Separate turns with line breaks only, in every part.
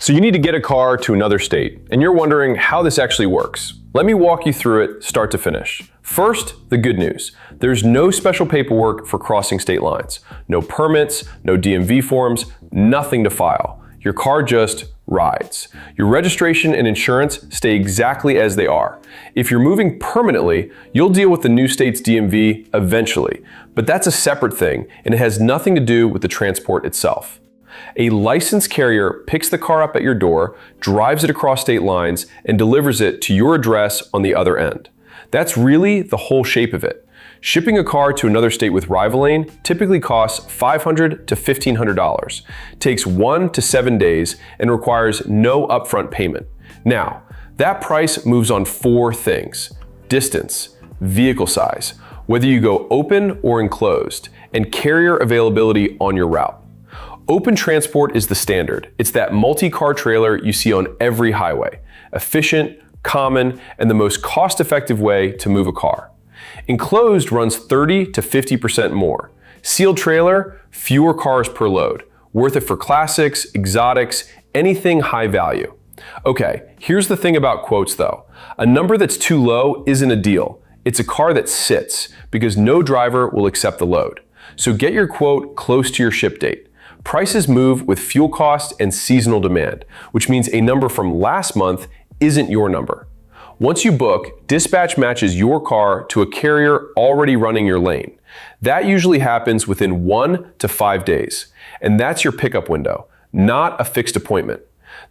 So you need to get a car to another state, and you're wondering how this actually works. Let me walk you through it start to finish. First, the good news. There's no special paperwork for crossing state lines. No permits, no DMV forms, nothing to file. Your car just rides. Your registration and insurance stay exactly as they are. If you're moving permanently, you'll deal with the new state's DMV eventually, but that's a separate thing, and it has nothing to do with the transport itself. A licensed carrier picks the car up at your door, drives it across state lines, and delivers it to your address on the other end. That's really the whole shape of it. Shipping a car to another state with Rivalane typically costs $500 to $1,500, takes 1 to 7 days, and requires no upfront payment. Now, that price moves on 4 things: distance, vehicle size, whether you go open or enclosed, and carrier availability on your route. Open transport is the standard. It's that multi-car trailer you see on every highway. Efficient, common, and the most cost-effective way to move a car. Enclosed runs 30 to 50% more. Sealed trailer, fewer cars per load. Worth it for classics, exotics, anything high value. Okay, here's the thing about quotes though. A number that's too low isn't a deal. It's a car that sits because no driver will accept the load. So get your quote close to your ship date. Prices move with fuel cost and seasonal demand, which means a number from last month isn't your number. Once you book, dispatch matches your car to a carrier already running your lane. That usually happens within 1 to 5 days, and that's your pickup window, not a fixed appointment.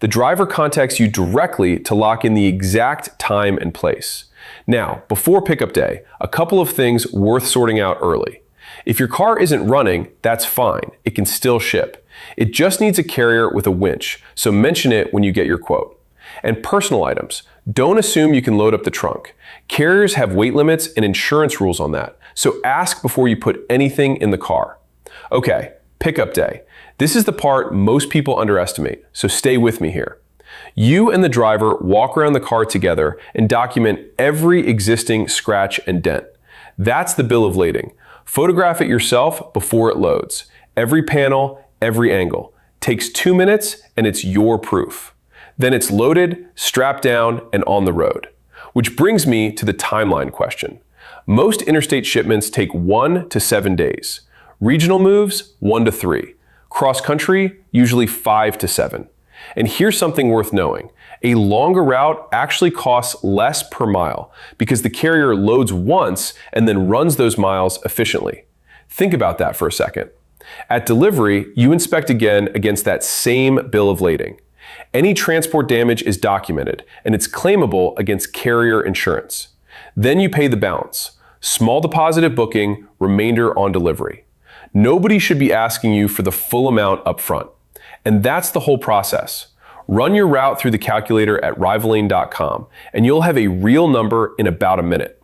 The driver contacts you directly to lock in the exact time and place. Now, before pickup day, a couple of things worth sorting out early. If your car isn't running, that's fine. It can still ship. It just needs a carrier with a winch, so mention it when you get your quote. And personal items. Don't assume you can load up the trunk. Carriers have weight limits and insurance rules on that, so ask before you put anything in the car. Okay, pickup day. This is the part most people underestimate, so stay with me here. You and the driver walk around the car together and document every existing scratch and dent. That's the bill of lading. Photograph it yourself before it loads. Every panel, every angle. Takes 2 minutes and it's your proof. Then it's loaded, strapped down, and on the road. Which brings me to the timeline question. Most interstate shipments take 1 to 7 days. Regional moves, 1 to 3. Cross country, usually 5 to 7. And here's something worth knowing. A longer route actually costs less per mile because the carrier loads once and then runs those miles efficiently. Think about that for a second. At delivery, you inspect again against that same bill of lading. Any transport damage is documented and it's claimable against carrier insurance. Then you pay the balance. Small deposit at booking, remainder on delivery. Nobody should be asking you for the full amount up front. And that's the whole process. Run your route through the calculator at rivalane.com and you'll have a real number in about a minute.